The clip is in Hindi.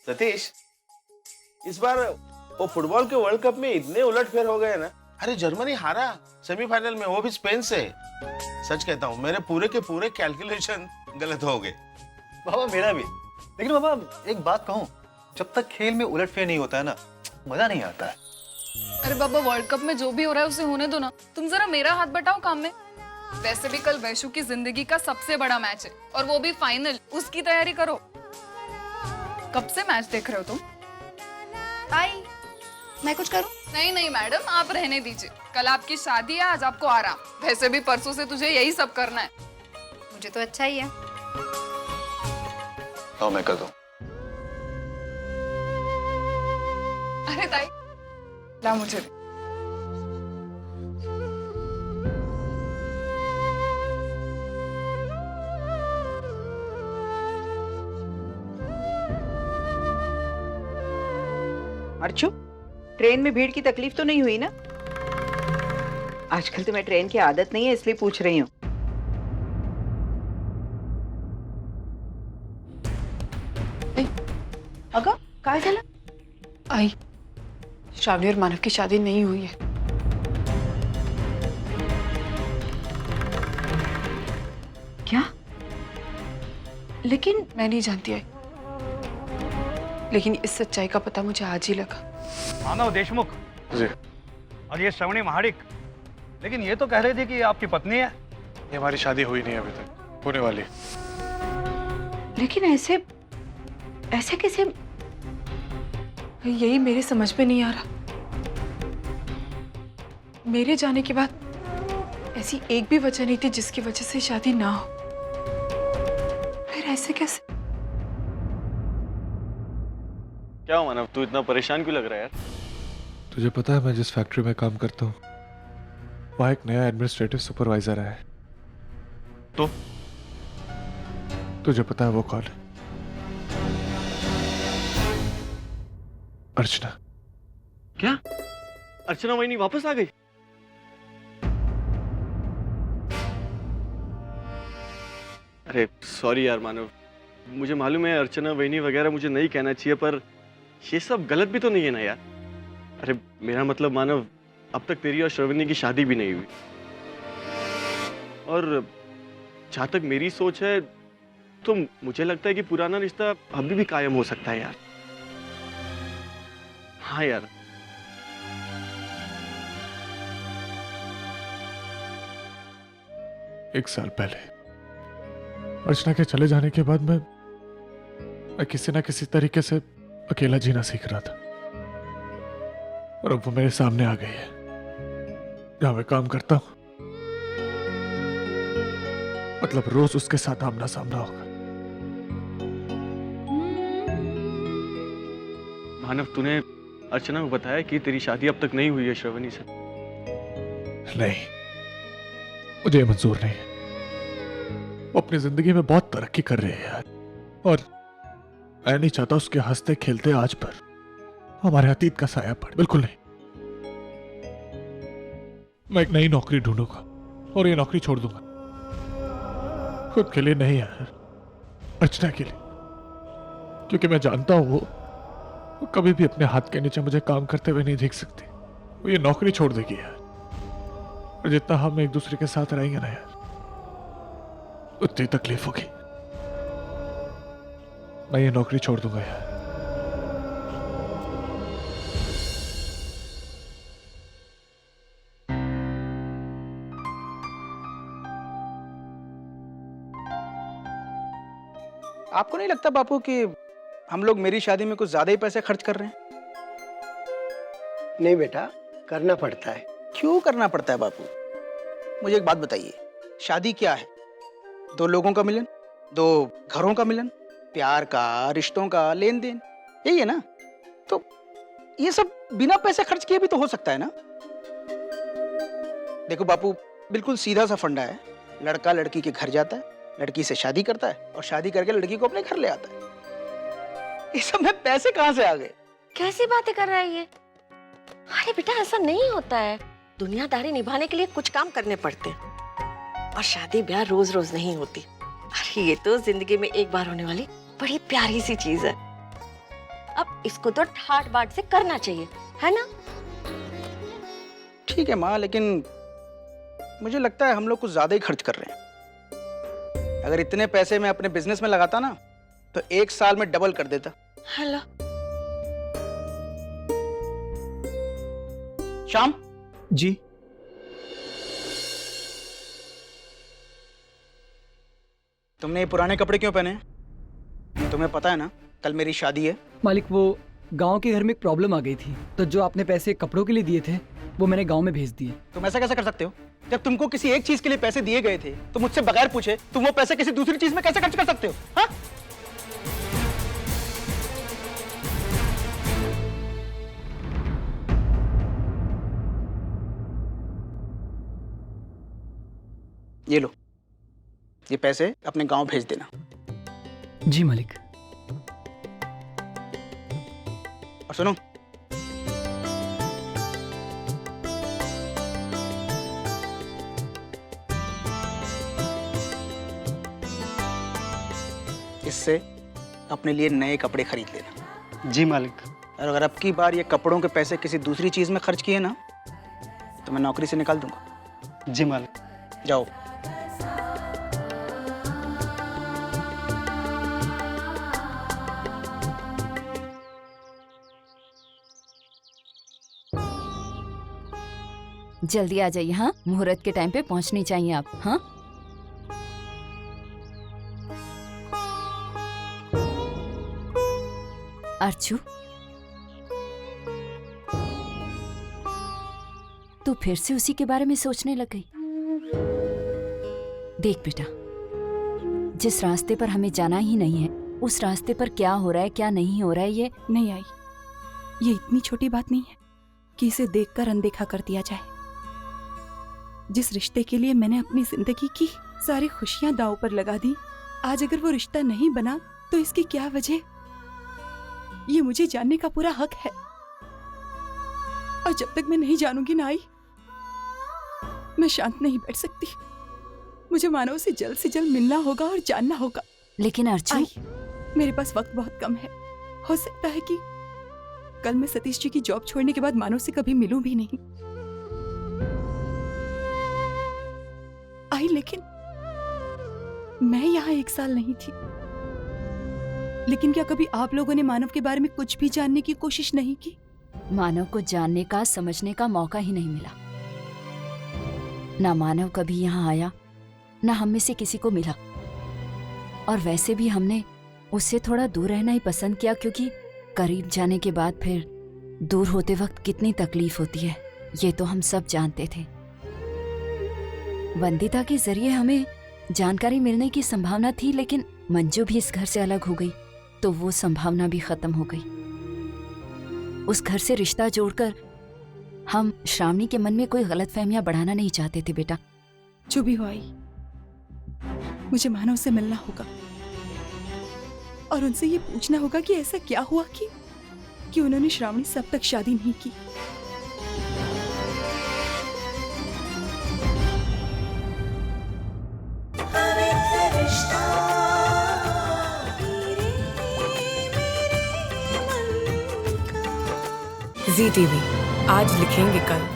सतीश, इस बार वो फुटबॉल के वर्ल्ड कप में इतने उलटफेर हो गए ना। अरे जर्मनी हारा सेमीफाइनल में, वो भी स्पेन से। सच कहता हूँ, मेरे पूरे के पूरे कैलकुलेशन गलत हो गए। बाबा मेरा भी। लेकिन बाबा एक बात कहूँ, जब तक खेल में उलटफेर नहीं होता है ना, मजा नहीं आता है। अरे बाबा, वर्ल्ड कप में जो भी हो रहा है उसे होने दो ना। तुम जरा मेरा हाथ बटाओ काम में। वैसे भी कल वैशु की जिंदगी का सबसे बड़ा मैच है, और वो भी फाइनल। उसकी तैयारी करो। कब से मैच देख रहे हो तुम? आई, मैं कुछ करूं? नहीं नहीं मैडम, आप रहने दीजिए। कल आपकी शादी है, आज आपको आराम। वैसे भी परसों से तुझे यही सब करना है। मुझे तो अच्छा ही है। तो मैं कर दूं। अरे ताई, ला मुझे। अर्चू, ट्रेन में भीड़ की तकलीफ तो नहीं हुई ना? आजकल तुम्हें ट्रेन की आदत नहीं है, इसलिए पूछ रही हूँ। अगं, काय झालं? आई, श्रावणी और मानव की शादी नहीं हुई है। क्या? लेकिन मैं नहीं जानती आई, लेकिन इस सच्चाई का पता मुझे आज ही लगा। मानव देशमुख जी। और ये श्रवणी महाडिक, लेकिन ये तो कह रही थी कि ये आपकी पत्नी है। ये हमारी शादी हुई नहीं अभी तक, होने वाली। लेकिन ऐसे कैसे? यही मेरे समझ में नहीं आ रहा। मेरे जाने के बाद ऐसी एक भी वजह नहीं थी जिसकी वजह से शादी ना हो। फिर ऐसे कैसे? क्या हुआ मानव, तू इतना परेशान क्यों लग रहा है यार? तुझे पता है मैं जिस फैक्ट्री में काम करता हूँ वहाँ एक नया एडमिनिस्ट्रेटिव सुपरवाइजर है। तो तुझे पता है वो कौन है? अर्चना। क्या अर्चना वही वापस आ गई? अरे सॉरी यार मानव, मुझे मालूम है अर्चना वहीनी वगैरह मुझे नहीं कहना चाहिए, पर ये सब गलत भी तो नहीं है ना यार। अरे मेरा मतलब मानव, अब तक तेरी और श्रवणी की शादी भी नहीं हुई, और जहां तक मेरी सोच है तो मुझे लगता है कि पुराना रिश्ता अभी भी कायम हो सकता है यार। हाँ यार। एक साल पहले अर्चना के चले जाने के बाद मैं किसी ना किसी तरीके से अकेला जीना सीख रहा था, और अब वो मेरे सामने आ गई है जहां मैं काम करता हूं। मतलब रोज उसके साथ आमना सामना होगा। मानव, तूने अर्चना को बताया कि तेरी शादी अब तक नहीं हुई है श्रवणी से? नहीं, मुझे मंजूर नहीं है। वो अपनी जिंदगी में बहुत तरक्की कर रही है यार, और मैं नहीं चाहता उसके हंसते खेलते आज पर हमारे अतीत का साया पड़े। बिल्कुल नहीं। मैं एक नई नौकरी ढूंढूंगा और ये नौकरी छोड़ दूंगा। खुद के लिए नहीं यार, अर्चना के लिए। क्योंकि मैं जानता हूं वो कभी भी अपने हाथ के नीचे मुझे काम करते हुए नहीं देख सकती। वो ये नौकरी छोड़ देगी यार, और जितना हम एक दूसरे के साथ रहेंगे ना यार, उतनी तकलीफ होगी। मैं ये नौकरी छोड़ दूंगा यार। आपको नहीं लगता बापू कि हम लोग मेरी शादी में कुछ ज्यादा ही पैसे खर्च कर रहे हैं? नहीं बेटा, करना पड़ता है। क्यों करना पड़ता है बापू? मुझे एक बात बताइए, शादी क्या है? दो लोगों का मिलन, दो घरों का मिलन, प्यार का, रिश्तों का लेन देन, यही है ना? तो ये सब बिना पैसे खर्च किए भी तो हो सकता है ना? देखो बापू, बिल्कुल सीधा सा फंडा है। लड़का लड़की के घर जाता है, लड़की से शादी करता है, और शादी करके लड़की को अपने घर ले आता है। इस सब में पैसे कहाँ से आ गए? कैसी बातें कर रहा है ये? अरे बेटा, ऐसा नहीं होता है। दुनियादारी निभाने के लिए कुछ काम करने पड़ते हैं, और शादी ब्याह रोज रोज नहीं होती। अरे ये तो जिंदगी में एक बार होने वाली बड़ी प्यारी सी चीज है। अब इसको तो ठाट बाट से करना चाहिए, है ना? ठीक है माँ, लेकिन मुझे लगता है हम लोग कुछ ज्यादा ही खर्च कर रहे हैं। अगर इतने पैसे मैं अपने बिजनेस में लगाता ना तो 1 साल में डबल कर देता। हेलो श्याम जी। तुमने ये पुराने कपड़े क्यों पहने हैं? तुम्हें पता है ना कल मेरी शादी है। मालिक, वो गांव के घर में एक प्रॉब्लम आ गई थी, तो जो आपने पैसे कपड़ों के लिए दिए थे वो मैंने गांव में भेज दिए। तुम ऐसा कैसे कर सकते हो? जब तुमको किसी एक चीज के लिए पैसे दिए गए थे तो मुझसे बगैर पूछे तुम वो पैसे किसी दूसरी चीज में कैसे खर्च कर सकते हो? हाँ? ये लो, ये पैसे अपने गांव भेज देना। जी मालिक। और सुनो, इससे अपने लिए नए कपड़े खरीद लेना। जी मालिक। और अगर अब की बार ये कपड़ों के पैसे किसी दूसरी चीज में खर्च किए ना तो मैं नौकरी से निकाल दूंगा। जी मालिक। जाओ। जल्दी आ जाइए। हाँ, मुहूर्त के टाइम पे पहुंचनी चाहिए आप। हाँ, अर्चू, तू फिर से उसी के बारे में सोचने लग गई। देख बेटा, जिस रास्ते पर हमें जाना ही नहीं है उस रास्ते पर क्या हो रहा है क्या नहीं हो रहा है ये नहीं आई। ये इतनी छोटी बात नहीं है कि इसे देखकर अनदेखा कर दिया जाए। जिस रिश्ते के लिए मैंने अपनी जिंदगी की सारी खुशियां दांव पर लगा दी, आज अगर वो रिश्ता नहीं बना तो इसकी क्या वजह, ये मुझे जानने का पूरा हक है। और जब तक मैं नहीं जानूंगी ना आई, मैं शांत नहीं बैठ सकती। मुझे मानव से जल्द मिलना होगा और जानना होगा। लेकिन अर्चू, आई, मेरे पास वक्त बहुत कम है। हो सकता है कि कल मैं सतीश जी की जॉब छोड़ने के बाद मानव से कभी मिलूं भी नहीं। आई, लेकिन मैं यहाँ 1 साल नहीं थी। लेकिन क्या कभी आप लोगों ने मानव के बारे में कुछ भी जानने की कोशिश नहीं की? मानव को जानने का समझने का मौका ही नहीं मिला। ना मानव कभी यहाँ आया, ना हम में से किसी को मिला। और वैसे भी हमने उससे थोड़ा दूर रहना ही पसंद किया, क्योंकि करीब जाने के बाद फिर दूर होते वक्त कितनी तकलीफ होती है ये तो हम सब जानते थे। वंदिता के जरिए हमें जानकारी मिलने की संभावना थी, लेकिन मंजू भी इस घर से अलग हो गई तो वो संभावना भी खत्म हो गई। उस घर से रिश्ता जोड़कर हम श्रावणी के मन में कोई गलतफहमियां बढ़ाना नहीं चाहते थे बेटा। जो भी हो आई, मुझे मानव से मिलना होगा और उनसे ये पूछना होगा कि ऐसा क्या हुआ कि उन्होंने श्रावणी से अब तक शादी नहीं की। ZTV, आज लिखेंगे कल।